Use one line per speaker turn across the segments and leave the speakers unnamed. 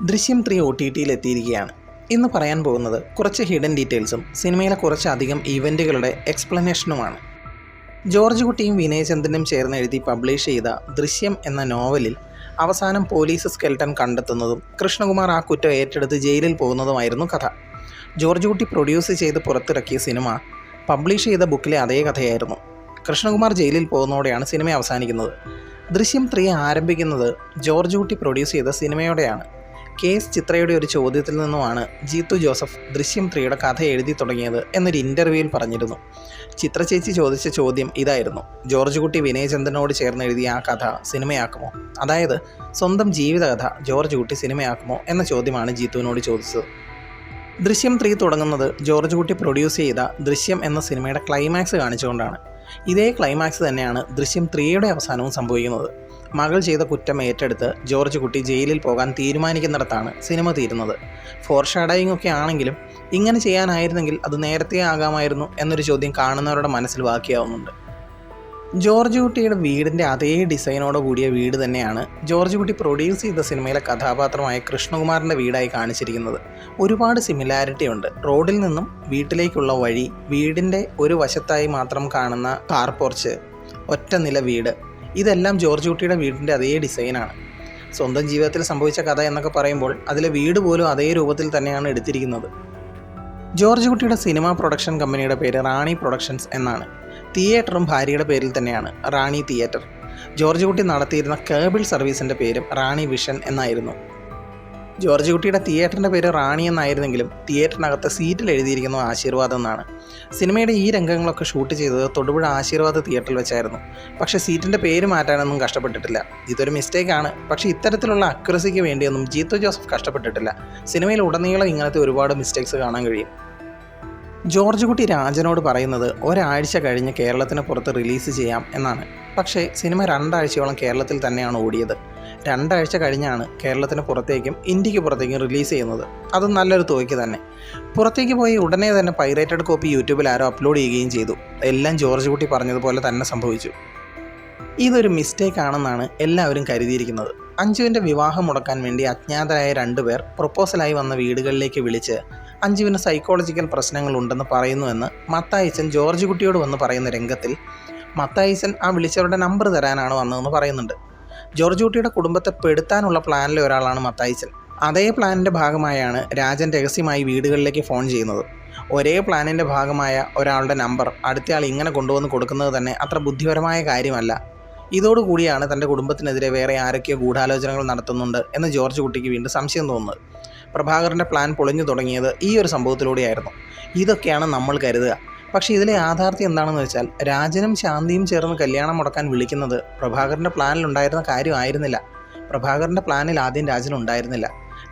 ദൃശ്യം 3 OTTയിൽ എത്തിയിരിക്കുകയാണ്. ഇന്ന് പറയാൻ പോകുന്നത് കുറച്ച് ഹിഡൻ ഡീറ്റെയിൽസും സിനിമയിലെ കുറച്ചധികം ഈവൻറ്റുകളുടെ എക്സ്പ്ലനേഷനുമാണ്. ജോർജ് കുട്ടിയും വിനയചന്ദ്രനും ചേർന്ന് എഴുതി പബ്ലിഷ് ചെയ്ത ദൃശ്യം എന്ന നോവലിൽ അവസാനം പോലീസ് സ്കെൽട്ടൻ കണ്ടെത്തുന്നതും കൃഷ്ണകുമാർ ആ കുറ്റം ഏറ്റെടുത്ത് ജയിലിൽ പോകുന്നതുമായിരുന്നു കഥ. ജോർജ് കുട്ടി പ്രൊഡ്യൂസ് ചെയ്ത് പുറത്തിറക്കിയ സിനിമ പബ്ലിഷ് ചെയ്ത ബുക്കിലെ അതേ കഥയായിരുന്നു. കൃഷ്ണകുമാർ ജയിലിൽ പോകുന്നതോടെയാണ് സിനിമ അവസാനിക്കുന്നത്. ദൃശ്യം 3 ആരംഭിക്കുന്നത് ജോർജ് കുട്ടി പ്രൊഡ്യൂസ് ചെയ്ത സിനിമയോടെയാണ്. KS ചിത്രയുടെ ഒരു ചോദ്യത്തിൽ നിന്നുമാണ് ജീത്തു ജോസഫ് ദൃശ്യം 3യുടെ കഥ എഴുതി തുടങ്ങിയത് എന്നൊരു ഇൻ്റർവ്യൂവിൽ പറഞ്ഞിരുന്നു. ചിത്ര ചേച്ചി ചോദിച്ച ചോദ്യം ഇതായിരുന്നു: ജോർജ് കുട്ടി വിനയചന്ദ്രനോട് ചേർന്ന് എഴുതിയ ആ കഥ സിനിമയാക്കുമോ? അതായത് സ്വന്തം ജീവിതകഥ ജോർജ് കുട്ടി സിനിമയാക്കുമോ എന്ന ചോദ്യമാണ് ജീത്തുവിനോട് ചോദിച്ചത്. ദൃശ്യം 3 തുടങ്ങുന്നത് ജോർജ് കുട്ടി പ്രൊഡ്യൂസ് ചെയ്ത ദൃശ്യം എന്ന സിനിമയുടെ ക്ലൈമാക്സ് കാണിച്ചുകൊണ്ടാണ്. ഇതേ ക്ലൈമാക്സ് തന്നെയാണ് ദൃശ്യം 3യുടെ അവസാനവും സംഭവിക്കുന്നത്. മകൾ ചെയ്ത കുറ്റം ഏറ്റെടുത്ത് ജോർജ് കുട്ടി ജയിലിൽ പോകാൻ തീരുമാനിക്കുന്നിടത്താണ് സിനിമ തീരുന്നത്. ഫോർഷാഡോയിങ് ഒക്കെ ആണെങ്കിലും ഇങ്ങനെ ചെയ്യാനായിരുന്നെങ്കിൽ അത് നേരത്തെ ആകാമായിരുന്നു എന്നൊരു ചോദ്യം കാണുന്നവരുടെ മനസ്സിൽ ബാക്കിയാവുന്നുണ്ട്. ജോർജ് കുട്ടിയുടെ വീടിൻ്റെ അതേ ഡിസൈനോട് കൂടിയ വീട് തന്നെയാണ് ജോർജ് കുട്ടി പ്രൊഡ്യൂസ് ചെയ്ത സിനിമയിലെ കഥാപാത്രമായ കൃഷ്ണകുമാറിൻ്റെ വീടായി കാണിച്ചിരിക്കുന്നത്. ഒരുപാട് സിമിലാരിറ്റി ഉണ്ട്. റോഡിൽ നിന്നും വീട്ടിലേക്കുള്ള വഴി, വീടിൻ്റെ ഒരു വശത്തായി മാത്രം കാണുന്ന കാർ പോർച്ച്, ഒറ്റ നില വീട്, ഇതെല്ലാം ജോർജ് കുട്ടിയുടെ വീടിൻ്റെ അതേ ഡിസൈനാണ്. സ്വന്തം ജീവിതത്തിൽ സംഭവിച്ച കഥ എന്നൊക്കെ പറയുമ്പോൾ അതിലെ വീട് പോലും അതേ രൂപത്തിൽ തന്നെയാണ് എടുത്തിരിക്കുന്നത്. ജോർജ് കുട്ടിയുടെ സിനിമ പ്രൊഡക്ഷൻ കമ്പനിയുടെ പേര് റാണി പ്രൊഡക്ഷൻസ് എന്നാണ്. തിയേറ്ററും ഭാര്യയുടെ പേരിൽ തന്നെയാണ്, റാണി തിയേറ്റർ. ജോർജ് കുട്ടി നടത്തിയിരുന്ന കേബിൾ സർവീസിൻ്റെ പേരും റാണി വിഷൻ എന്നായിരുന്നു. ജോർജ് കുട്ടിയുടെ തിയേറ്ററിൻ്റെ പേര് റാണി എന്നായിരുന്നെങ്കിലും തിയേറ്ററിനകത്ത് സീറ്റിൽ എഴുതിയിരിക്കുന്നത് ആശീർവാദം എന്നാണ്. സിനിമയുടെ ഈ രംഗങ്ങളൊക്കെ ഷൂട്ട് ചെയ്തത് തൊടുപുഴ ആശീർവാദ് തിയേറ്ററിൽ വെച്ചായിരുന്നു. പക്ഷേ സീറ്റിൻ്റെ പേര് മാറ്റാനൊന്നും കഷ്ടപ്പെട്ടിട്ടില്ല. ഇതൊരു മിസ്റ്റേക്കാണ്. പക്ഷേ ഇത്തരത്തിലുള്ള അക്യുറസിക്ക് വേണ്ടിയൊന്നും ജീത്തു ജോസഫ് കഷ്ടപ്പെട്ടിട്ടില്ല. സിനിമയിൽ ഉടനീളം ഇങ്ങനത്തെ ഒരുപാട് മിസ്റ്റേക്സ് കാണാൻ കഴിയും. ജോർജ് കുട്ടി രാജനോട് പറയുന്നത് ഒരാഴ്ച കഴിഞ്ഞ് കേരളത്തിന് പുറത്ത് റിലീസ് ചെയ്യാം എന്നാണ്. പക്ഷേ സിനിമ 2 ആഴ്ചയോളം കേരളത്തിൽ തന്നെയാണ് ഓടിയത്. 2 ആഴ്ച കഴിഞ്ഞാണ് കേരളത്തിന് പുറത്തേക്കും ഇന്ത്യക്ക് പുറത്തേക്കും റിലീസ് ചെയ്യുന്നത്. അത് നല്ലൊരു തുകയ്ക്ക് തന്നെ. പുറത്തേക്ക് പോയി ഉടനെ തന്നെ പൈറേറ്റഡ് കോപ്പി യൂട്യൂബിൽ ആരോ അപ്ലോഡ് ചെയ്യുകയും ചെയ്തു. എല്ലാം ജോർജ് കുട്ടി പറഞ്ഞതുപോലെ തന്നെ സംഭവിച്ചു. ഇതൊരു മിസ്റ്റേക്ക് ആണെന്നാണ് എല്ലാവരും കരുതിയിരിക്കുന്നത്. അഞ്ജുവിൻ്റെ വിവാഹം മുടക്കാൻ വേണ്ടി അജ്ഞാതരായ 2 പേർ പ്രൊപ്പോസലായി വന്ന വീടുകളിലേക്ക് വിളിച്ച് അഞ്ജുവിന് സൈക്കോളജിക്കൽ പ്രശ്നങ്ങളുണ്ടെന്ന് പറയുന്നുവെന്ന് മത്തായിച്ചൻ ജോർജ് കുട്ടിയോട് വന്ന് പറയുന്ന രംഗത്തിൽ മത്തായിച്ചൻ ആ വിളിച്ചവരുടെ നമ്പർ തരാനാണ് വന്നതെന്ന് പറയുന്നുണ്ട്. ജോർജ് കുട്ടിയുടെ കുടുംബത്തെ പെടുത്താനുള്ള പ്ലാനിലെ ഒരാളാണ് മത്തായിച്ചൻ. അതേ പ്ലാനിൻ്റെ ഭാഗമായാണ് രാജൻ രഹസ്യമായി വീടുകളിലേക്ക് ഫോൺ ചെയ്യുന്നത്. ഒരേ പ്ലാനിൻ്റെ ഭാഗമായ ഒരാളുടെ നമ്പർ അടുത്തയാൾ ഇങ്ങനെ കൊണ്ടുവന്ന് കൊടുക്കുന്നത് തന്നെ അത്ര ബുദ്ധിപരമായ കാര്യമല്ല. ഇതോടുകൂടിയാണ് തൻ്റെ കുടുംബത്തിനെതിരെ വേറെ ആരൊക്കെയോ ഗൂഢാലോചനകൾ നടത്തുന്നുണ്ട് എന്ന് ജോർജ് കുട്ടിക്ക് വീണ്ടും സംശയം തോന്നുന്നത്. പ്രഭാകരൻ്റെ പ്ലാൻ പൊളിഞ്ഞു തുടങ്ങിയത് ഈ ഒരു സംഭവത്തിലൂടെയായിരുന്നു. ഇതൊക്കെയാണ് നമ്മൾ കരുതുക. പക്ഷേ ഇതിലെ യാഥാർത്ഥ്യം എന്താണെന്ന് വെച്ചാൽ രാജനും ശാന്തിയും ചേർന്ന് കല്യാണം മുടക്കാൻ വിളിക്കുന്നത് പ്രഭാകരൻ്റെ പ്ലാനിലുണ്ടായിരുന്ന കാര്യമായിരുന്നില്ല. പ്രഭാകരൻ്റെ പ്ലാനിൽ ആദ്യം രാജൻ ഉണ്ടായിരുന്നില്ല.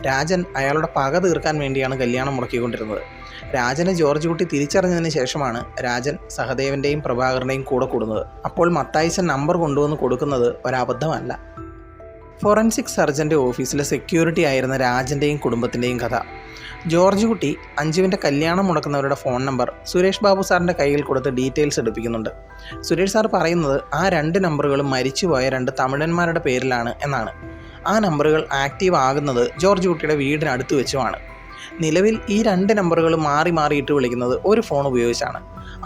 രാജൻ അയാളുടെ പക തീർക്കാൻ വേണ്ടിയാണ് കല്യാണം മുടക്കിക്കൊണ്ടിരുന്നത്. രാജനെ ജോർജ് കുട്ടി തിരിച്ചറിഞ്ഞതിന് ശേഷമാണ് രാജൻ സഹദേവൻ്റെയും പ്രഭാകരൻ്റെയും കൂടെ കൂടുന്നത്. അപ്പോൾ മത്തായിച്ചൻ നമ്പർ കൊണ്ടുവന്ന് കൊടുക്കുന്നത് ഒരബദ്ധമല്ല. ഫോറൻസിക് സർജൻ്റെ ഓഫീസിലെ സെക്യൂരിറ്റി ആയിരുന്ന രാജൻ്റെയും കുടുംബത്തിൻ്റെയും കഥ. ജോർജ് കുട്ടി അഞ്ജുവിൻ്റെ കല്യാണം മുടക്കുന്നവരുടെ ഫോൺ നമ്പർ സുരേഷ് ബാബു സാറിൻ്റെ കയ്യിൽ കൊടുത്ത് ഡീറ്റെയിൽസ് എടുപ്പിക്കുന്നുണ്ട്. സുരേഷ് സാർ പറയുന്നത് ആ 2 നമ്പറുകളും മരിച്ചുപോയ 2 തമിഴന്മാരുടെ പേരിലാണ് എന്നാണ്. ആ നമ്പറുകൾ ആക്റ്റീവ് ആകുന്നത് ജോർജ് കുട്ടിയുടെ വീടിനടുത്ത് വെച്ചുമാണ്. നിലവിൽ ഈ 2 നമ്പറുകളും മാറി മാറിയിട്ട് വിളിക്കുന്നത് ഒരു ഫോൺ ഉപയോഗിച്ചാണ്.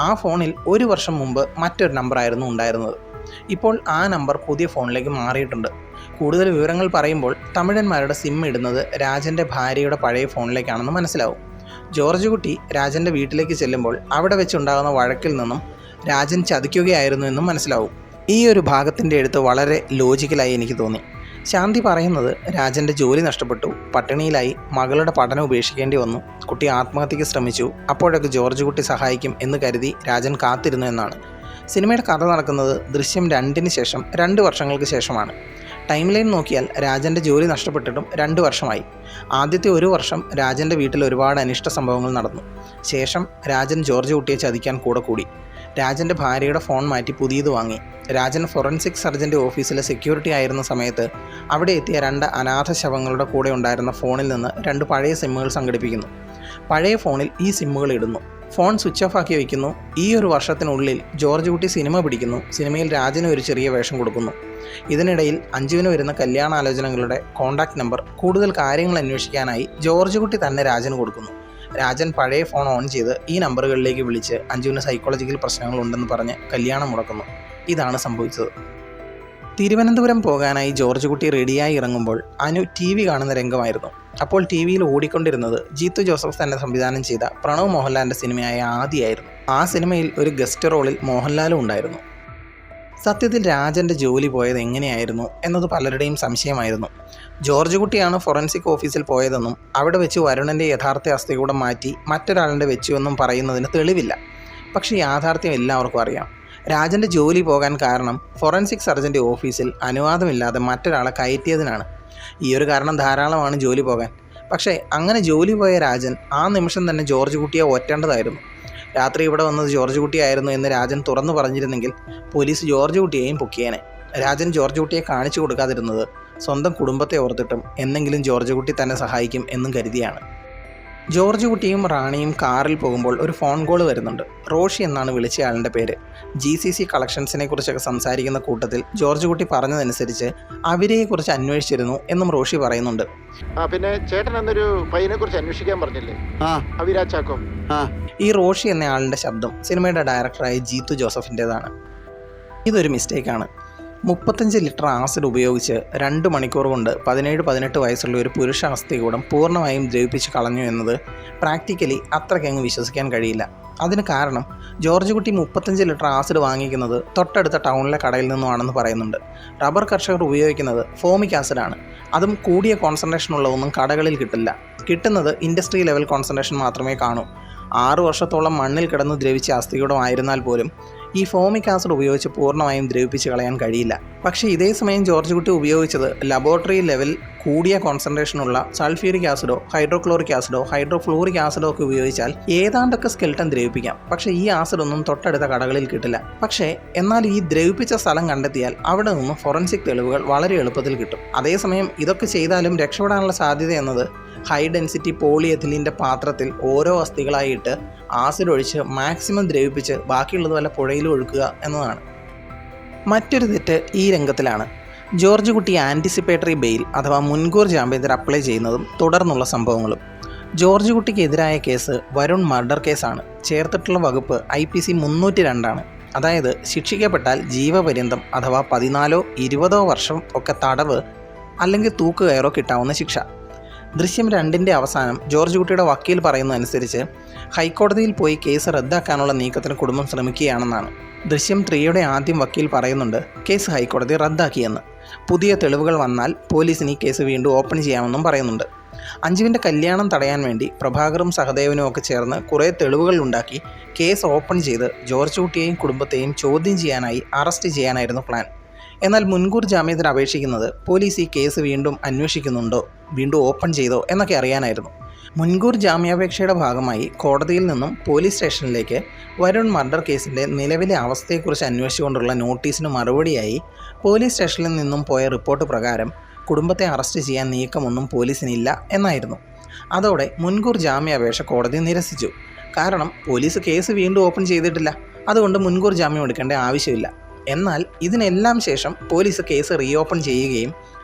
ആ ഫോണിൽ 1 വർഷം മുമ്പ് മറ്റൊരു നമ്പറായിരുന്നു ഉണ്ടായിരുന്നത്. ഇപ്പോൾ ആ നമ്പർ പുതിയ ഫോണിലേക്ക് മാറിയിട്ടുണ്ട്. കൂടുതൽ വിവരങ്ങൾ പറയുമ്പോൾ തമിഴന്മാരുടെ സിം ഇടുന്നത് രാജൻ്റെ ഭാര്യയുടെ പഴയ ഫോണിലേക്കാണെന്ന് മനസ്സിലാവും. ജോർജ് കുട്ടി രാജൻ്റെ വീട്ടിലേക്ക് ചെല്ലുമ്പോൾ അവിടെ വെച്ചുണ്ടാകുന്ന വഴക്കിൽ നിന്നും രാജൻ ചതിക്കുകയായിരുന്നു എന്നും മനസ്സിലാവും. ഈ ഒരു ഭാഗത്തിൻ്റെ എഴുത്ത് വളരെ ലോജിക്കലായി എനിക്ക് തോന്നി. ശാന്തി പറയുന്നത് രാജൻ്റെ ജോലി നഷ്ടപ്പെട്ടു, പട്ടിണിയിലായി, മകളുടെ പഠനം ഉപേക്ഷിക്കേണ്ടി വന്നു, കുട്ടി ആത്മഹത്യക്ക് ശ്രമിച്ചു, അപ്പോഴൊക്കെ ജോർജ് കുട്ടി സഹായിക്കും എന്ന് കരുതി രാജൻ കാത്തിരുന്നു എന്നാണ്. സിനിമയുടെ കഥ നടക്കുന്നത് ദൃശ്യം 2ന് ശേഷം 2 വർഷങ്ങൾക്ക് ശേഷമാണ്. ടൈം ലൈൻ നോക്കിയാൽ രാജൻ്റെ ജോലി നഷ്ടപ്പെട്ടിട്ടും 2 വർഷമായി. ആദ്യത്തെ 1 വർഷം രാജൻ്റെ വീട്ടിൽ ഒരുപാട് അനിഷ്ട സംഭവങ്ങൾ നടന്നു. ശേഷം രാജൻ ജോർജ് കുട്ടിയെ ചതിക്കാൻ കൂടി. രാജൻ്റെ ഭാര്യയുടെ ഫോൺ മാറ്റി പുതിയത് വാങ്ങി. രാജൻ ഫോറൻസിക് സർജൻ്റെ ഓഫീസിലെ സെക്യൂരിറ്റി ആയിരുന്ന സമയത്ത് അവിടെ എത്തിയ 2 അനാഥ ശവങ്ങളുടെ കൂടെ ഉണ്ടായിരുന്ന ഫോണിൽ നിന്ന് 2 പഴയ സിമ്മുകൾ സംഘടിപ്പിക്കുന്നു. പഴയ ഫോണിൽ ഈ സിമ്മുകൾ ഇടുന്നു. ഫോൺ സ്വിച്ച് ഓഫ് ആക്കി വയ്ക്കുന്നു. ഈ ഒരു വർഷത്തിനുള്ളിൽ ജോർജ് കുട്ടി സിനിമ പിടിക്കുന്നു. സിനിമയിൽ രാജന് ഒരു ചെറിയ വേഷം കൊടുക്കുന്നു. ഇതിനിടയിൽ അഞ്ജുവിന് വരുന്ന കല്യാണാലോചനകളുടെ കോൺടാക്ട് നമ്പർ കൂടുതൽ കാര്യങ്ങൾ അന്വേഷിക്കാനായി ജോർജ് കുട്ടി തന്നെ രാജന് കൊടുക്കുന്നു. രാജൻ പഴയ ഫോൺ ഓൺ ചെയ്ത് ഈ നമ്പറുകളിലേക്ക് വിളിച്ച് അഞ്ജുവിന് സൈക്കോളജിക്കൽ പ്രശ്നങ്ങളുണ്ടെന്ന് പറഞ്ഞ് കല്യാണം മുടക്കുന്നു. ഇതാണ് സംഭവിച്ചത്. തിരുവനന്തപുരം പോകാനായി ജോർജ് കുട്ടി റെഡിയായി ഇറങ്ങുമ്പോൾ അനു TV കാണുന്ന രംഗമായിരുന്നു. അപ്പോൾ TV ഓടിക്കൊണ്ടിരുന്നത് ജീത്തു ജോസഫ് തന്നെ സംവിധാനം ചെയ്ത പ്രണവ് മോഹൻലാലിൻ്റെ സിനിമയായ ആദിയായിരുന്നു. ആ സിനിമയിൽ ഒരു ഗസ്റ്റ് റോളിൽ മോഹൻലാലും ഉണ്ടായിരുന്നു. സത്യത്തിൽ രാജൻ്റെ ജോലി പോയത് എങ്ങനെയായിരുന്നു എന്നത് പലരുടെയും സംശയമായിരുന്നു. ജോർജ് കുട്ടിയാണ് ഫോറൻസിക് ഓഫീസിൽ പോയതെന്നും അവിടെ വെച്ച് വരുണൻ്റെ യഥാർത്ഥ അസ്ഥികൂടം മാറ്റി മറ്റൊരാളുടെ വെച്ചുവെന്നും പറയുന്നതിന് തെളിവില്ല. പക്ഷേ യാഥാർത്ഥ്യം എല്ലാവർക്കും അറിയാം. രാജൻ്റെ ജോലി പോകാൻ കാരണം ഫോറൻസിക് സർജൻ്റെ ഓഫീസിൽ അനുവാദമില്ലാതെ മറ്റൊരാളെ കയറ്റിയതിനാണ്. ഈ ഒരു കാരണം ധാരാളമാണ് ജോലി പോകാൻ. പക്ഷേ അങ്ങനെ ജോലി പോയ രാജൻ ആ നിമിഷം തന്നെ ജോർജ് കുട്ടിയെ ഒറ്റേണ്ടതായിരുന്നു. രാത്രി ഇവിടെ വന്നത് ജോർജ് കുട്ടിയായിരുന്നു എന്ന് രാജൻ തുറന്നു പറഞ്ഞിരുന്നെങ്കിൽ പോലീസ് ജോർജ് കുട്ടിയെയും പൊക്കിയേനെ. രാജൻ ജോർജ് കുട്ടിയെ കാണിച്ചു കൊടുക്കാതിരുന്നത് സ്വന്തം കുടുംബത്തെ ഓർത്തിട്ടും എന്നെങ്കിലും ജോർജ് കുട്ടി തന്നെ സഹായിക്കും എന്നും കരുതിയാണ്. ജോർജ് കുട്ടിയും റാണിയും കാറിൽ പോകുമ്പോൾ ഒരു ഫോൺ കോൾ വരുന്നുണ്ട്. റോഷി എന്നാണ് വിളിച്ചയാളുടെ പേര്. GCC കളക്ഷൻസിനെ കുറിച്ചൊക്കെ സംസാരിക്കുന്ന കൂട്ടത്തിൽ ജോർജ് കുട്ടി പറഞ്ഞതനുസരിച്ച് അവരെക്കുറിച്ച് അന്വേഷിച്ചിരുന്നു എന്നും റോഷി പറയുന്നുണ്ട്.
പിന്നെ ചേട്ടൻ എന്നൊരു പയ്യനെ കുറിച്ച് അന്വേഷിക്കാൻ പറഞ്ഞില്ലേ, അവിരാജ് ചാക്കോ.
ഈ റോഷി എന്നയാളുടെ ശബ്ദം സിനിമയുടെ ഡയറക്ടറായ ജീത്തു ജോസഫിൻ്റെതാണ്. ഇതൊരു മിസ്റ്റേക്കാണ്. 35 ലിറ്റർ ആസിഡ് ഉപയോഗിച്ച് 2 മണിക്കൂർ കൊണ്ട് 17-18 വയസ്സുള്ള ഒരു പുരുഷ അസ്ഥികൂടം പൂർണ്ണമായും ദ്രവിപ്പിച്ച് കളഞ്ഞു എന്നത് പ്രാക്ടിക്കലി അത്രയ്ക്കങ്ങ് വിശ്വസിക്കാൻ കഴിയില്ല. അതിന് കാരണം ജോർജ് കുട്ടി 35 ലിറ്റർ ആസിഡ് വാങ്ങിക്കുന്നത് തൊട്ടടുത്ത ടൗണിലെ കടയിൽ നിന്നുമാണെന്ന് പറയുന്നുണ്ട്. റബ്ബർ കർഷകർ ഉപയോഗിക്കുന്നത് ഫോമിക് ആസിഡാണ്. അതും കൂടിയ കോൺസെൻട്രേഷനുള്ള ഒന്നും കടകളിൽ കിട്ടില്ല. കിട്ടുന്നത് ഇൻഡസ്ട്രി ലെവൽ കോൺസെൻട്രേഷൻ മാത്രമേ കാണൂ. 6 വർഷത്തോളം മണ്ണിൽ കിടന്ന് ദ്രവിച്ച അസ്ഥികൂടം ആയിരുന്നാൽ പോലും ഈ ഫോമിക് ആസിഡ് ഉപയോഗിച്ച് പൂർണ്ണമായും ദ്രവിപ്പിച്ച് കളയാൻ കഴിയില്ല. പക്ഷേ ഇതേ സമയം ജോർജ് കുട്ടി ഉപയോഗിച്ചത് ലബോറട്ടറി ലെവൽ കൂടിയ കോൺസെൻട്രേഷനുള്ള സൾഫ്യൂരിക് ആസിഡോ ഹൈഡ്രോക്ലോറിക് ആസിഡോ ഹൈഡ്രോഫ്ലൂറിക് ആസിഡോ ഒക്കെ ഉപയോഗിച്ചാൽ ഏതാണ്ടൊക്കെ സ്കെൽട്ടൻ ദ്രവിപ്പിക്കാം. പക്ഷേ ഈ ആസിഡൊന്നും തൊട്ടടുത്ത കടകളിൽ കിട്ടില്ല. എന്നാൽ ഈ ദ്രവിപ്പിച്ച സ്ഥലം കണ്ടെത്തിയാൽ അവിടെ നിന്നും ഫോറൻസിക് തെളിവുകൾ വളരെ എളുപ്പത്തിൽ കിട്ടും. അതേസമയം ഇതൊക്കെ ചെയ്താലും രക്ഷപ്പെടാനുള്ള സാധ്യത എന്നത് ഹൈ ഡെൻസിറ്റി പോളിയെഥിലീൻ്റെ പാത്രത്തിൽ ഓരോ അസ്ഥികളായിട്ട് ആസിഡ് ഒഴിച്ച് മാക്സിമം ദ്രവിപ്പിച്ച് ബാക്കിയുള്ളത് വല്ല പുഴയിലും ഒഴുക്കുക എന്നതാണ്. മറ്റൊരു തെറ്റ് ഈ രംഗത്തിലാണ്. ജോർജ് കുട്ടി ആൻറ്റിസിപ്പേറ്ററി ബെയിൽ അഥവാ മുൻകൂർ ജാമ്യത്തിന് അപ്ലൈ ചെയ്യുന്നതും തുടർന്നുള്ള സംഭവങ്ങളും. ജോർജ് കുട്ടിക്കെതിരായ കേസ് വരുൺ മർഡർ കേസാണ്. ചേർത്തിട്ടുള്ള വകുപ്പ് IPC 302 ആണ്. അതായത് ശിക്ഷിക്കപ്പെട്ടാൽ ജീവപര്യന്തം അഥവാ 14-20 വർഷം ഒക്കെ തടവ് അല്ലെങ്കിൽ തൂക്കുകയറോ കിട്ടാവുന്ന ശിക്ഷ. ദൃശ്യം 2ൻ്റെ അവസാനം ജോർജ് കുട്ടിയുടെ വക്കീൽ പറയുന്നതനുസരിച്ച് ഹൈക്കോടതിയിൽ പോയി കേസ് റദ്ദാക്കാനുള്ള നീക്കത്തിന് കുടുംബം ശ്രമിക്കുകയാണെന്നാണ്. ദൃശ്യം 3യുടെ ആദ്യം വക്കീൽ പറയുന്നുണ്ട് കേസ് ഹൈക്കോടതി റദ്ദാക്കിയെന്ന്. പുതിയ തെളിവുകൾ വന്നാൽ പോലീസിന് ഈ കേസ് വീണ്ടും ഓപ്പൺ ചെയ്യാമെന്നും പറയുന്നുണ്ട്. അഞ്ജുവിൻ്റെ കല്യാണം തടയാൻ വേണ്ടി പ്രഭാകറും സഹദേവനും ഒക്കെ ചേർന്ന് കുറേ തെളിവുകൾ ഉണ്ടാക്കി കേസ് ഓപ്പൺ ചെയ്ത് ജോർജ് കുട്ടിയെയും കുടുംബത്തെയും ചോദ്യം ചെയ്യാനായി അറസ്റ്റ് ചെയ്യാനായിരുന്നു പ്ലാൻ. എന്നാൽ മുൻകൂർ ജാമ്യത്തിന് അപേക്ഷിക്കുന്നത് പോലീസ് ഈ കേസ് വീണ്ടും അന്വേഷിക്കുന്നുണ്ടോ, വീണ്ടും ഓപ്പൺ ചെയ്തോ എന്നൊക്കെ അറിയാനായിരുന്നു. മുൻകൂർ ജാമ്യാപേക്ഷയുടെ ഭാഗമായി കോടതിയിൽ നിന്നും പോലീസ് സ്റ്റേഷനിലേക്ക് വരുൺ മർഡർ കേസിൻ്റെ നിലവിലെ അവസ്ഥയെക്കുറിച്ച് അന്വേഷിച്ചുകൊണ്ടുള്ള നോട്ടീസിന് മറുപടിയായി പോലീസ് സ്റ്റേഷനിൽ നിന്നും പോയ റിപ്പോർട്ട് പ്രകാരം കുടുംബത്തെ അറസ്റ്റ് ചെയ്യാൻ നീക്കമൊന്നും പോലീസിനില്ല എന്നായിരുന്നു. അതോടെ മുൻകൂർ ജാമ്യാപേക്ഷ കോടതി നിരസിച്ചു. കാരണം പോലീസ് കേസ് വീണ്ടും ഓപ്പൺ ചെയ്തിട്ടില്ല. അതുകൊണ്ട് മുൻകൂർ ജാമ്യം എടുക്കേണ്ട ആവശ്യമില്ല. എന്നാൽ ഇതിനെല്ലാം ശേഷം പോലീസ് കേസ് റീഓപ്പൺ ചെയ്യുകയും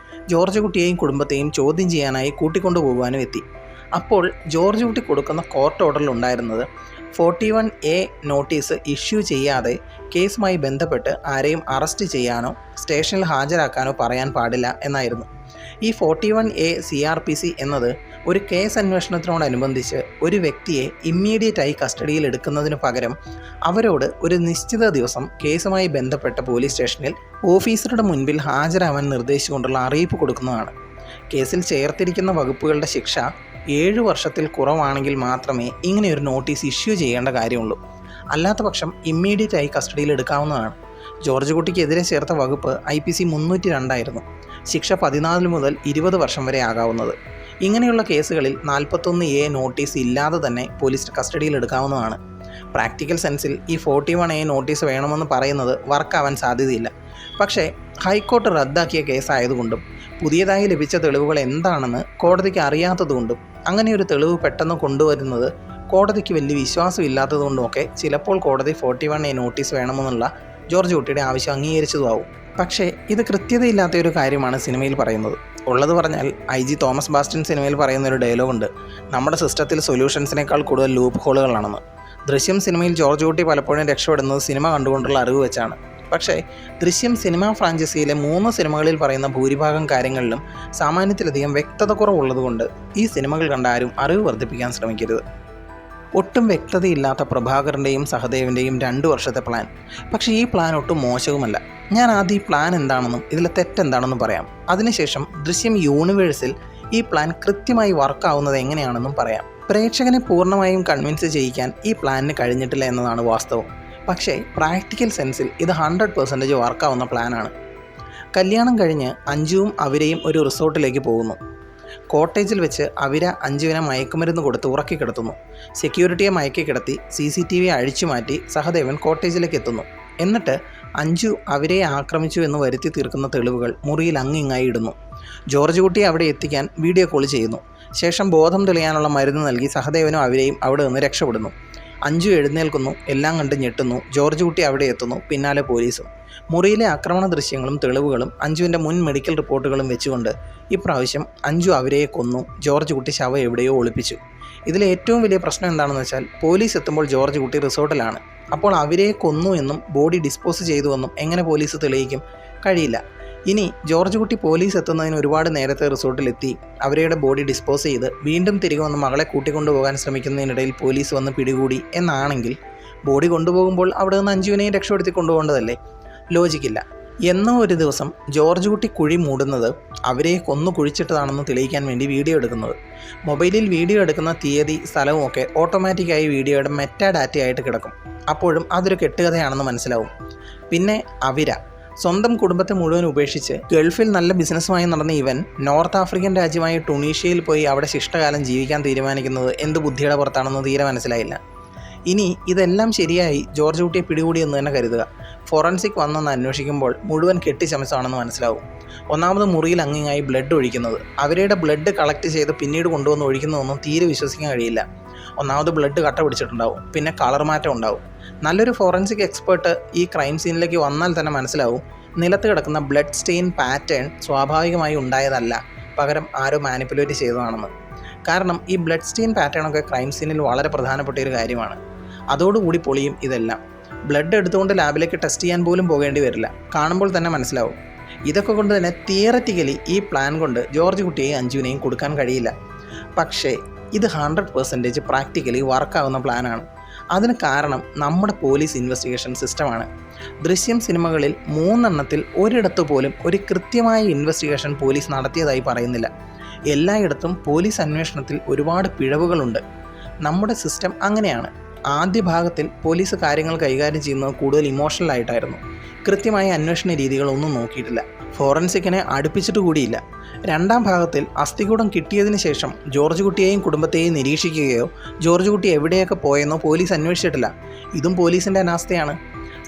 ജോർജ് കുട്ടിയെയും കുടുംബത്തെയും ചോദ്യം ചെയ്യാനായി കൂട്ടിക്കൊണ്ടുപോകാനും എത്തി. അപ്പോൾ ജോർജ് കുട്ടി കൊടുക്കുന്ന കോർട്ട് ഓർഡറിൽ ഉണ്ടായിരുന്നത് 41A നോട്ടീസ് ഇഷ്യൂ ചെയ്യാതെ കേസുമായി ബന്ധപ്പെട്ട് ആരെയും അറസ്റ്റ് ചെയ്യാനോ സ്റ്റേഷനിൽ ഹാജരാക്കാനോ പറയാൻ പാടില്ല എന്നായിരുന്നു. ഈ 41A CRPC എന്നത് ഒരു കേസ് അന്വേഷണത്തിനോടനുബന്ധിച്ച് ഒരു വ്യക്തിയെ ഇമ്മീഡിയറ്റായി കസ്റ്റഡിയിൽ എടുക്കുന്നതിന് പകരം അവരോട് ഒരു നിശ്ചിത ദിവസം കേസുമായി ബന്ധപ്പെട്ട പോലീസ് സ്റ്റേഷനിൽ ഓഫീസറുടെ മുൻപിൽ ഹാജരാവാൻ നിർദ്ദേശിച്ചുകൊണ്ടുള്ള അറിയിപ്പ് കൊടുക്കുന്നതാണ്. കേസിൽ ചേർത്തിരിക്കുന്ന വകുപ്പുകളുടെ ശിക്ഷ 7 വർഷത്തിൽ കുറവാണെങ്കിൽ മാത്രമേ ഇങ്ങനെയൊരു നോട്ടീസ് ഇഷ്യൂ ചെയ്യേണ്ട കാര്യമുള്ളൂ. അല്ലാത്ത പക്ഷം ഇമ്മീഡിയറ്റായി കസ്റ്റഡിയിൽ എടുക്കാവുന്നതാണ്. ജോർജ് കുട്ടിക്കെതിരെ ചേർത്ത വകുപ്പ് IPC 302 ആയിരുന്നു. ശിക്ഷ 14 മുതൽ 20 വർഷം വരെ ആകാവുന്നത്. ഇങ്ങനെയുള്ള കേസുകളിൽ 41A നോട്ടീസ് ഇല്ലാതെ തന്നെ പോലീസ് കസ്റ്റഡിയിൽ എടുക്കാവുന്നതാണ്. പ്രാക്ടിക്കൽ സെൻസിൽ ഈ 41A നോട്ടീസ് വേണമെന്ന് പറയുന്നത് വർക്കാവാൻ സാധ്യതയില്ല. പക്ഷേ ഹൈക്കോർട്ട് റദ്ദാക്കിയ കേസായതുകൊണ്ടും പുതിയതായി ലഭിച്ച തെളിവുകൾ എന്താണെന്ന് കോടതിക്ക് അറിയാത്തതുകൊണ്ടും അങ്ങനെയൊരു തെളിവ് പെട്ടെന്ന് കൊണ്ടുവരുന്നത് കോടതിക്ക് വലിയ വിശ്വാസം ഇല്ലാത്തതുകൊണ്ടുമൊക്കെ ചിലപ്പോൾ കോടതി 41A നോട്ടീസ് വേണമെന്നുള്ള ജോർജ് കുട്ടിയുടെ ആവശ്യം അംഗീകരിച്ചതുമാവും. പക്ഷേ ഇത് കൃത്യതയില്ലാത്ത ഒരു കാര്യമാണ് സിനിമയിൽ പറയുന്നത്. ഉള്ളത് പറഞ്ഞാൽ IG തോമസ് ബാസ്റ്റൻ സിനിമയിൽ പറയുന്ന ഒരു ഡയലോഗുണ്ട്, നമ്മുടെ സിസ്റ്റത്തിൽ സൊല്യൂഷൻസിനേക്കാൾ കൂടുതൽ ലൂപ്പ് ഹോളുകളാണെന്ന്. ദൃശ്യം സിനിമയിൽ ജോർജ് കുട്ടി പലപ്പോഴും രക്ഷപ്പെടുന്നത് സിനിമ കണ്ടുകൊണ്ടുള്ള അറിവ് വെച്ചാണ്. പക്ഷേ ദൃശ്യം സിനിമാ ഫ്രാഞ്ചൈസിയിലെ 3 സിനിമകളിൽ പറയുന്ന ഭൂരിഭാഗം കാര്യങ്ങളിലും സാമാന്യത്തിലധികം വ്യക്തത കുറവുള്ളതുകൊണ്ട് ഈ സിനിമകൾ കണ്ട ആരും അറിവ് വർദ്ധിപ്പിക്കാൻ ശ്രമിക്കരുത്. ഒട്ടും വ്യക്തതയില്ലാത്ത പ്രഭാകരൻ്റെയും സഹദേവിൻ്റെയും 2 വർഷത്തെ പ്ലാൻ. പക്ഷേ ഈ പ്ലാൻ ഒട്ടും മോശവുമല്ല. ഞാൻ ആദ്യം ഈ പ്ലാൻ എന്താണെന്നും ഇതിലെ തെറ്റെന്താണെന്നും പറയാം. അതിനുശേഷം ദൃശ്യം യൂണിവേഴ്സിൽ ഈ പ്ലാൻ കൃത്യമായി വർക്കാവുന്നത് എങ്ങനെയാണെന്നും പറയാം. പ്രേക്ഷകനെ പൂർണ്ണമായും കൺവിൻസ് ചെയ്യിക്കാൻ ഈ പ്ലാനിന് കഴിഞ്ഞിട്ടില്ല എന്നതാണ് വാസ്തവം. പക്ഷേ പ്രാക്ടിക്കൽ സെൻസിൽ ഇത് 100% വർക്കാവുന്ന പ്ലാനാണ്. കല്യാണം കഴിഞ്ഞ് അഞ്ജുവും അവിരയും ഒരു റിസോർട്ടിലേക്ക് പോകുന്നു. കോട്ടേജിൽ വെച്ച് അവിര അഞ്ജുവിനെ മയക്കുമരുന്ന് കൊടുത്ത് ഉറക്കി കിടത്തുന്നു. സെക്യൂരിറ്റിയെ മയക്കി കിടത്തി CCTV അഴിച്ചു മാറ്റി സഹദേവൻ കോട്ടേജിലേക്ക് എത്തുന്നു. എന്നിട്ട് അഞ്ജു അവരെ ആക്രമിച്ചു എന്ന് വരുത്തി തീർക്കുന്ന തെളിവുകൾ മുറിയിൽ അങ്ങിങ്ങായി ഇടുന്നു. ജോർജ് കുട്ടിയെ അവിടെ എത്തിക്കാൻ വീഡിയോ കോൾ ചെയ്യുന്നു. ശേഷം ബോധം തെളിയാനുള്ള മരുന്ന് നൽകി സഹദേവനും അവരെയും അവിടെ നിന്ന് രക്ഷപ്പെടുന്നു. അഞ്ജു എഴുന്നേൽക്കുന്നു. എല്ലാം കണ്ട് ഞെട്ടുന്നു. ജോർജ് കുട്ടി അവിടെ എത്തുന്നു. പിന്നാലെ പോലീസും. മുറിയിലെ ആക്രമണ ദൃശ്യങ്ങളും തെളിവുകളും അഞ്ജുവിൻ്റെ മുൻ മെഡിക്കൽ റിപ്പോർട്ടുകളും വെച്ചുകൊണ്ട് ഇപ്രാവശ്യം അഞ്ജു അവരെ കൊന്നു. ജോർജ് കുട്ടി ശവം എവിടെയോ ഒളിപ്പിച്ചു. ഇതിലെ ഏറ്റവും വലിയ പ്രശ്നം എന്താണെന്ന് വെച്ചാൽ പോലീസ് എത്തുമ്പോൾ ജോർജ് കുട്ടി റിസോർട്ടിലാണ്. അപ്പോൾ അവരെ കൊന്നു എന്നും ബോഡി ഡിസ്പോസ് ചെയ്തുവെന്നും എങ്ങനെ പോലീസ് തെളിയിക്കും? കഴിയില്ല. ഇനി ജോർജ് കുട്ടി പോലീസ് എത്തുന്നതിന് ഒരുപാട് നേരത്തെ റിസോർട്ടിലെത്തി അവരുടെ ബോഡി ഡിസ്പോസ് ചെയ്ത് വീണ്ടും തിരികെ വന്ന് മകളെ കൂട്ടിക്കൊണ്ടുപോകാൻ ശ്രമിക്കുന്നതിനിടയിൽ പോലീസ് വന്ന് പിടികൂടി എന്നാണെങ്കിൽ ബോഡി കൊണ്ടുപോകുമ്പോൾ അവിടെ നിന്ന് അഞ്ജുവിനെയും രക്ഷപ്പെടുത്തി കൊണ്ടുപോകേണ്ടതല്ലേ? ലോജിക്കില്ല. എന്നോ ഒരു ദിവസം ജോർജ് കുട്ടി കുഴി മൂടുന്നത് അവരെ കൊന്നു കുഴിച്ചിട്ടതാണെന്ന് തെളിയിക്കാൻ വേണ്ടി വീഡിയോ എടുക്കുന്നത്. മൊബൈലിൽ വീഡിയോ എടുക്കുന്ന തീയതി സ്ഥലവും ഒക്കെ ഓട്ടോമാറ്റിക്കായി വീഡിയോയുടെ മെറ്റാ ഡാറ്റയായിട്ട് കിടക്കും. അപ്പോഴും അതൊരു കെട്ടുകഥയാണെന്ന് മനസ്സിലാവും. പിന്നെ അവിര സ്വന്തം കുടുംബത്തെ മുഴുവൻ ഉപേക്ഷിച്ച് ഗൾഫിൽ നല്ല ബിസിനസ്സുമായി നടന്ന ഇവൻ നോർത്ത് ആഫ്രിക്കൻ രാജ്യമായ ടുണീഷ്യയിൽ പോയി അവിടെ ശിഷ്ടകാലം ജീവിക്കാൻ തീരുമാനിക്കുന്നത് എന്ത് ബുദ്ധിയുടെ പുറത്താണെന്ന് തീരെ മനസ്സിലായില്ല. ഇനി ഇതെല്ലാം ശരിയായി ജോർജ് കുട്ടിയെ പിടികൂടിയെന്ന് തന്നെ കരുതുക. ഫോറൻസിക് വന്നെന്ന് അന്വേഷിക്കുമ്പോൾ മുഴുവൻ കെട്ടിച്ചമച്ചാണെന്ന് മനസ്സിലാവും. ഒന്നാമത് മുറിയിൽ അങ്ങിങ്ങായി ബ്ലഡ് ഒഴിക്കുന്നത്, അവരുടെ ബ്ലഡ് കളക്ട് ചെയ്ത് പിന്നീട് കൊണ്ടുവന്ന് ഒഴിക്കുന്നതൊന്നും തീരെ വിശ്വസിക്കാൻ കഴിയില്ല. ഒന്നാമത് ബ്ലഡ് കട്ട പിടിച്ചിട്ടുണ്ടാവും. പിന്നെ കളർ മാറ്റം ഉണ്ടാവും. നല്ലൊരു ഫോറൻസിക് എക്സ്പേർട്ട് ഈ ക്രൈം സീനിലേക്ക് വന്നാൽ തന്നെ മനസ്സിലാവും നിലത്ത് കിടക്കുന്ന ബ്ലഡ് സ്റ്റെയിൻ പാറ്റേൺ സ്വാഭാവികമായി ഉണ്ടായതല്ല, പകരം ആരോ മാനിപ്പുലേറ്റ് ചെയ്തതാണെന്ന്. കാരണം ഈ ബ്ലഡ് സ്റ്റെയിൻ പാറ്റേണൊക്കെ ക്രൈം സീനിൽ വളരെ പ്രധാനപ്പെട്ട ഒരു കാര്യമാണ്. അതോടുകൂടി പൊളിയും ഇതെല്ലാം. ബ്ലഡ് എടുത്തുകൊണ്ട് ലാബിലേക്ക് ടെസ്റ്റ് ചെയ്യാൻ പോലും പോകേണ്ടി വരില്ല. കാണുമ്പോൾ തന്നെ മനസ്സിലാവും. ഇതൊക്കെ കൊണ്ട് തന്നെ തിയററ്റിക്കലി ഈ പ്ലാൻ കൊണ്ട് ജോർജ് കുട്ടിയെയും അഞ്ജുവിനെയും കൊടുക്കാൻ കഴിയില്ല. പക്ഷേ ഇത് 100% പ്രാക്ടിക്കലി വർക്കാവുന്ന പ്ലാനാണ്. അതിന് കാരണം നമ്മുടെ പോലീസ് ഇൻവെസ്റ്റിഗേഷൻ സിസ്റ്റമാണ്. ദൃശ്യം സിനിമകളിൽ 3 എണ്ണത്തിൽ ഒരിടത്തു പോലും ഒരു കൃത്യമായ ഇൻവെസ്റ്റിഗേഷൻ പോലീസ് നടത്തിയതായി പറയുന്നില്ല. എല്ലായിടത്തും പോലീസ് അന്വേഷണത്തിൽ ഒരുപാട് പിഴവുകളുണ്ട്. നമ്മുടെ സിസ്റ്റം അങ്ങനെയാണ്. ആദ്യ ഭാഗത്തിൽ പോലീസ് കാര്യങ്ങൾ കൈകാര്യം ചെയ്യുന്നത് കൂടുതൽ ഇമോഷണൽ ആയിട്ടായിരുന്നു. കൃത്യമായ അന്വേഷണ രീതികളൊന്നും നോക്കിയിട്ടില്ല. ഫോറൻസിക്കിനെ അടുപ്പിച്ചിട്ട് കൂടിയില്ല. രണ്ടാം ഭാഗത്തിൽ അസ്ഥികൂടം കിട്ടിയതിന് ശേഷം ജോർജ് കുട്ടിയെയും കുടുംബത്തെയും നിരീക്ഷിക്കുകയോ ജോർജ് കുട്ടി എവിടെയൊക്കെ പോയെന്നോ പോലീസ് അന്വേഷിച്ചിട്ടില്ല. ഇതും പോലീസിൻ്റെ അനാസ്ഥയാണ്.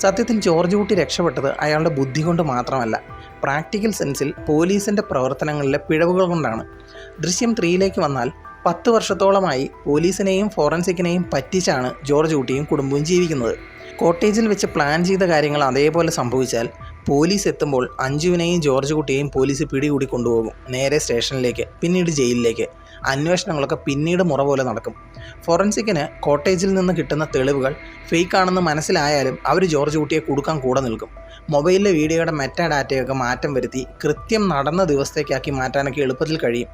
സത്യത്തിൽ ജോർജ് കുട്ടി രക്ഷപ്പെട്ടത് അയാളുടെ ബുദ്ധി കൊണ്ട് മാത്രമല്ല, പ്രാക്ടിക്കൽ സെൻസിൽ പോലീസിൻ്റെ പ്രവർത്തനങ്ങളിലെ പിഴവുകൾ കൊണ്ടാണ്. ദൃശ്യം 3ലേക്ക് വന്നാൽ 10 വർഷത്തോളമായി പോലീസിനെയും ഫോറൻസിക്കിനെയും പറ്റിച്ചാണ് ജോർജ് കുട്ടിയും കുടുംബവും ജീവിക്കുന്നത്. കോട്ടേജിൽ വെച്ച് പ്ലാൻ ചെയ്ത കാര്യങ്ങൾ അതേപോലെ സംഭവിച്ചാൽ പോലീസ് എത്തുമ്പോൾ അഞ്ജുവിനെയും ജോർജ് കുട്ടിയെയും പോലീസ് പിടികൂടി കൊണ്ടുപോകും നേരെ സ്റ്റേഷനിലേക്ക്, പിന്നീട് ജയിലിലേക്ക്. അന്വേഷണങ്ങളൊക്കെ പിന്നീട് മുറ പോലെ നടക്കും. ഫോറൻസിക്കിന് കോട്ടേജിൽ നിന്ന് കിട്ടുന്ന തെളിവുകൾ ഫേക്കാണെന്ന് മനസ്സിലായാലും അവർ ജോർജ് കുട്ടിയെ കൊടുക്കാൻ കൂടെ നിൽക്കും. മൊബൈലിലെ വീഡിയോയുടെ മെറ്റാ ഡാറ്റയൊക്കെ മാറ്റം വരുത്തി കൃത്യം നടന്ന ദിവസത്തേക്കാക്കി മാറ്റാനൊക്കെ എളുപ്പത്തിൽ കഴിയും.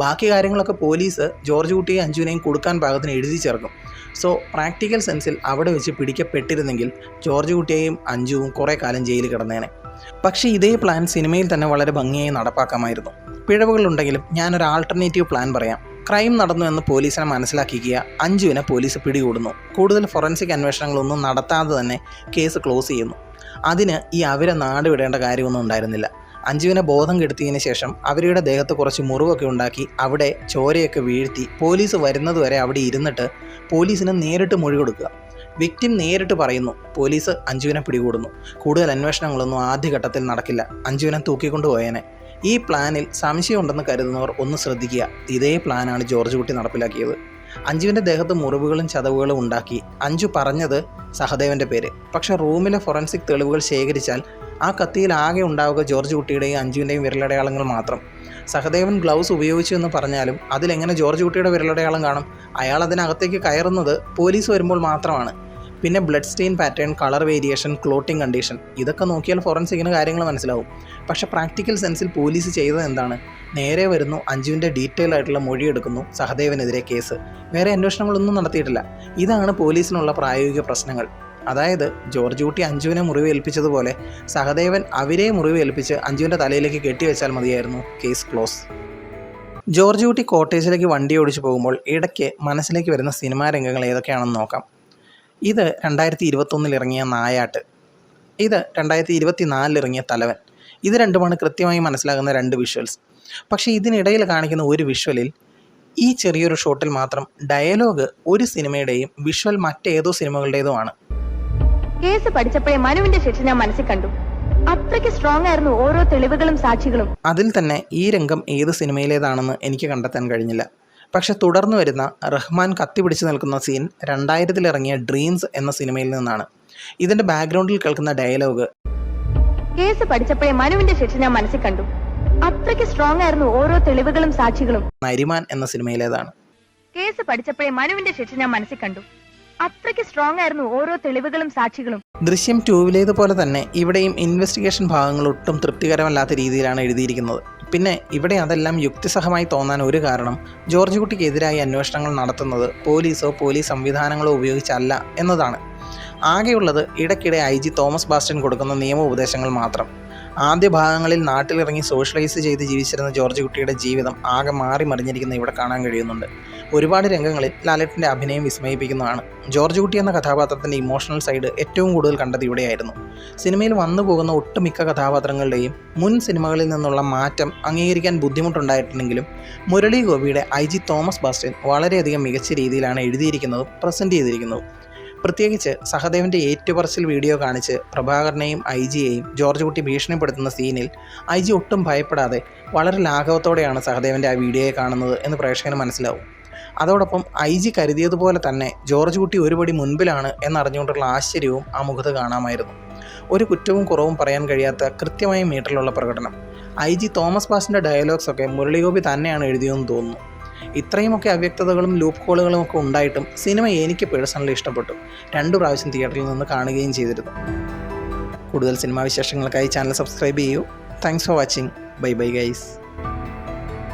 ബാക്കി കാര്യങ്ങളൊക്കെ പോലീസ് ജോർജ് കുട്ടിയെ അഞ്ജുവിനെയും കൊടുക്കാൻ പാകത്തിന് എഴുതി ചേർക്കും. സോ പ്രാക്ടിക്കൽ സെൻസിൽ അവിടെ വെച്ച് പിടിക്കപ്പെട്ടിരുന്നെങ്കിൽ ജോർജ് കുട്ടിയെയും അഞ്ജുവും കുറേ കാലം ജയിലിൽ കിടന്നേനെ. പക്ഷേ ഇതേ പ്ലാൻ സിനിമയിൽ തന്നെ വളരെ ഭംഗിയായി നടപ്പാക്കാമായിരുന്നു. പിഴവുകളുണ്ടെങ്കിലും ഞാനൊരു ആൾട്ടർനേറ്റീവ് പ്ലാൻ പറയാം. ക്രൈം നടന്നു എന്ന് പോലീസിനെ മനസ്സിലാക്കിക്കുക, അഞ്ജുവിനെ പോലീസ് പിടികൂടുന്നു. കൂടുതൽ ഫോറൻസിക് അന്വേഷണങ്ങളൊന്നും നടത്താതെ തന്നെ കേസ് ക്ലോസ് ചെയ്യുന്നു. അതിന് ഈ അവരെ നാട് വിടേണ്ട കാര്യമൊന്നും ഉണ്ടായിരുന്നില്ല. അഞ്ജുവിനെ ബോധം കെടുത്തിയതിന് ശേഷം അവരുടെ ദേഹത്ത് കുറച്ച് മുറിവൊക്കെ ഉണ്ടാക്കി അവിടെ ചോരയൊക്കെ വീഴ്ത്തി പോലീസ് വരുന്നതുവരെ അവിടെ ഇരുന്നിട്ട് പോലീസിന് നേരിട്ട് മൊഴി കൊടുക്കുക. വിക്ടിം നേരിട്ട് പറയുന്നു, പോലീസ് അഞ്ജുവിനെ പിടികൂടുന്നു. കൂടുതൽ അന്വേഷണങ്ങളൊന്നും ആദ്യഘട്ടത്തിൽ നടക്കില്ല. അഞ്ജുവിനെ തൂക്കിക്കൊണ്ടുപോയേനെ. ഈ പ്ലാനിൽ സംശയമുണ്ടെന്ന് കരുതുന്നവർ ഒന്ന് ശ്രദ്ധിക്കുക. ഇതേ പ്ലാനാണ് ജോർജ് കുട്ടി നടപ്പിലാക്കിയത്. അഞ്ജുവിൻ്റെ ദേഹത്ത് മുറിവുകളും ചതവുകളും ഉണ്ടാക്കി അഞ്ജു പറഞ്ഞത് സഹദേവൻ്റെ പേര്. പക്ഷേ റൂമിലെ ഫോറൻസിക് തെളിവുകൾ ശേഖരിച്ചാൽ ആ കത്തിയിൽ ആകെ ഉണ്ടാവുക ജോർജ് കുട്ടിയുടെയും അഞ്ജുവിൻ്റെയും വിരലടയാളങ്ങൾ മാത്രം. സഹദേവൻ ഗ്ലൗസ് ഉപയോഗിച്ചു എന്ന് പറഞ്ഞാലും അതിലെങ്ങനെ ജോർജ് കുട്ടിയുടെ വിരലടയാളം കാണും? അയാൾ അതിനകത്തേക്ക് കയറുന്നത് പോലീസ് വരുമ്പോൾ മാത്രമാണ്. പിന്നെ blood stain pattern, colour variation, clotting condition, ഇതൊക്കെ നോക്കിയാൽ ഫോറൻസിക്കിന് കാര്യങ്ങൾ മനസ്സിലാവും. പക്ഷേ പ്രാക്ടിക്കൽ സെൻസിൽ പോലീസ് ചെയ്തത് എന്താണ്? നേരെ വരുന്നു, അഞ്ജുവിൻ്റെ ഡീറ്റെയിൽ ആയിട്ടുള്ള മൊഴിയെടുക്കുന്നു, സഹദേവനെതിരെ കേസ്. വേറെ അന്വേഷണങ്ങളൊന്നും നടത്തിയിട്ടില്ല. ഇതാണ് പോലീസിനുള്ള പ്രായോഗിക പ്രശ്നങ്ങൾ. അതായത് ജോർജ് കുട്ടി അഞ്ജുവിനെ മുറിവേൽപ്പിച്ചതുപോലെ സഹദേവൻ അവരെ മുറിവേൽപ്പിച്ച് അഞ്ജുവിൻ്റെ തലയിലേക്ക് കെട്ടിവെച്ചാൽ മതിയായിരുന്നു. Case close. ജോർജ് കുട്ടി കോട്ടേജിലേക്ക് വണ്ടി ഓടിച്ചു പോകുമ്പോൾ ഇടയ്ക്ക് മനസ്സിലേക്ക് വരുന്ന സിനിമാ രംഗങ്ങൾ ഏതൊക്കെയാണെന്ന് നോക്കാം. ഇത് 2021 ഇറങ്ങിയ നായാട്ട്, ഇത് 2024 ഇറങ്ങിയ തലവൻ. ഇത് രണ്ടുമാണ് കൃത്യമായി മനസ്സിലാകുന്ന രണ്ട് വിഷ്വൽസ്. പക്ഷേ ഇതിനിടയിൽ കാണിക്കുന്ന ഒരു വിഷ്വലിൽ, ഈ ചെറിയൊരു ഷോട്ടിൽ മാത്രം ഡയലോഗ് ഒരു സിനിമയുടെയും വിഷ്വൽ മറ്റേതോ സിനിമകളുടേതുമാണ്.
കേസ് പഠിച്ചപ്പോഴേ മനുവിന്റെ ശിക്ഷ ഞാൻ മനസ്സിൽ കണ്ടു. അത്രയ്ക്ക് സ്ട്രോങ് ആയിരുന്നു ഓരോ തെളിവുകളും സാക്ഷികളും.
അതിൽ തന്നെ ഈ രംഗം ഏത് സിനിമയിലേതാണെന്ന് എനിക്ക് കണ്ടെത്താൻ കഴിഞ്ഞില്ല. പക്ഷെ തുടർന്ന് വരുന്ന റഹ്മാൻ കത്തിപിടിച്ച് നിൽക്കുന്ന സീൻ 2000 ഇറങ്ങിയ ഡ്രീംസ് എന്ന സിനിമയിൽ നിന്നാണ്. ഇതിന്റെ ബാക്ക്ഗ്രൗണ്ടിൽ കേൾക്കുന്ന ഡയലോഗ്,
കേസ് പഠിച്ചപ്പോഴേ മനുവിന്റെ ശിക്ഷ ഞാൻ മനസ്സിൽ കണ്ടു. അത്രയ്ക്ക് സ്ട്രോങ് ആയിരുന്നു ഓരോ തെളിവുകളും സാക്ഷികളും,
നരിമാൻ എന്ന സിനിമയിലേതാണ്.
കേസ് പഠിച്ചപ്പോഴേ മനുവിന്റെ ശിക്ഷ ഞാൻ മനസ്സിൽ കണ്ടു. അത്രയ്ക്ക് സ്ട്രോങ് ആയിരുന്നു ഓരോ തെളിവുകളും സാക്ഷികളും.
ദൃശ്യം 2-ലേതുപോലെ തന്നെ ഇവിടെയും ഇൻവെസ്റ്റിഗേഷൻ ഭാഗങ്ങൾ ഒട്ടും തൃപ്തികരമല്ലാത്ത രീതിയിലാണ് എഴുതിയിരിക്കുന്നത്. പിന്നെ ഇവിടെ അതെല്ലാം യുക്തിസഹമായി തോന്നാൻ ഒരു കാരണം, ജോർജ് കുട്ടിക്കെതിരായി അന്വേഷണങ്ങൾ നടത്തുന്നത് പോലീസോ പോലീസ് സംവിധാനങ്ങളോ ഉപയോഗിച്ചല്ല എന്നതാണ്. ആകെയുള്ളത് ഇടയ്ക്കിടെ IG തോമസ് ബാസ്റ്റൻ കൊടുക്കുന്ന നിയമോപദേശങ്ങൾ മാത്രം. ആദ്യ ഭാഗങ്ങളിൽ നാട്ടിലിറങ്ങി സോഷ്യലൈസ് ചെയ്ത് ജീവിച്ചിരുന്ന ജോർജ് കുട്ടിയുടെ ജീവിതം ആകെ മാറി മറിഞ്ഞിരിക്കുന്ന ഇവിടെ കാണാൻ കഴിയുന്നുണ്ട്. ഒരുപാട് രംഗങ്ങളിൽ ലാലേട്ടൻ്റെ അഭിനയം വിസ്മയിപ്പിക്കുന്നതാണ്. ജോർജ് കുട്ടി എന്ന കഥാപാത്രത്തിൻ്റെ ഇമോഷണൽ സൈഡ് ഏറ്റവും കൂടുതൽ കണ്ടത് ഇവിടെയായിരുന്നു. സിനിമയിൽ വന്നു പോകുന്ന ഒട്ടുമിക്ക കഥാപാത്രങ്ങളുടെയും മുൻ സിനിമകളിൽ നിന്നുള്ള മാറ്റം അംഗീകരിക്കാൻ ബുദ്ധിമുട്ടുണ്ടായിട്ടുണ്ടെങ്കിലും മുരളി ഗോപിയുടെ IG തോമസ് ബാസ്റ്റൻ വളരെയധികം മികച്ച രീതിയിലാണ് എഴുതിയിരിക്കുന്നതും പ്രസൻറ്റ് ചെയ്തിരിക്കുന്നതും. പ്രത്യേകിച്ച് സഹദേവൻ്റെ ഏറ്റുപറച്ചിൽ വീഡിയോ കാണിച്ച് പ്രഭാകരനെയും IG-യെയും ജോർജ് കുട്ടി ഭീഷണിപ്പെടുത്തുന്ന സീനിൽ IG ഒട്ടും ഭയപ്പെടാതെ വളരെ ലാഘവത്തോടെയാണ് സഹദേവൻ്റെ ആ വീഡിയോയെ കാണുന്നത് എന്ന് പ്രേക്ഷകന് മനസ്സിലാവും. അതോടൊപ്പം IG കരുതിയതുപോലെ തന്നെ ജോർജ് കുട്ടി ഒരുപടി മുൻപിലാണ് എന്നറിഞ്ഞുകൊണ്ടുള്ള ആശ്ചര്യവും ആ മുഖത്ത് കാണാമായിരുന്നു. ഒരു കുറ്റവും കുറവും പറയാൻ കഴിയാത്ത കൃത്യമായ മീറ്ററിലുള്ള പ്രകടനം. IG തോമസ് ബാസിൻ്റെ ഡയലോഗ്സൊക്കെ മുരളി ഗോപി തന്നെയാണ് എഴുതിയതെന്ന് തോന്നുന്നു. ഇത്രയുമൊക്കെ അവ്യക്തതകളും ലൂപ്പ് ഹോളുകളും ഒക്കെ ഉണ്ടായിട്ടും സിനിമ എനിക്ക് പേഴ്സണലി ഇഷ്ടപ്പെട്ടു. 2 പ്രാവശ്യം തിയേറ്ററിൽ നിന്ന് കാണുകയും ചെയ്തിരുന്നു. കൂടുതൽ സിനിമാ വിശേഷങ്ങൾക്കായി ചാനൽ സബ്സ്ക്രൈബ് ചെയ്യൂ. Thanks for watching. Bye bye guys.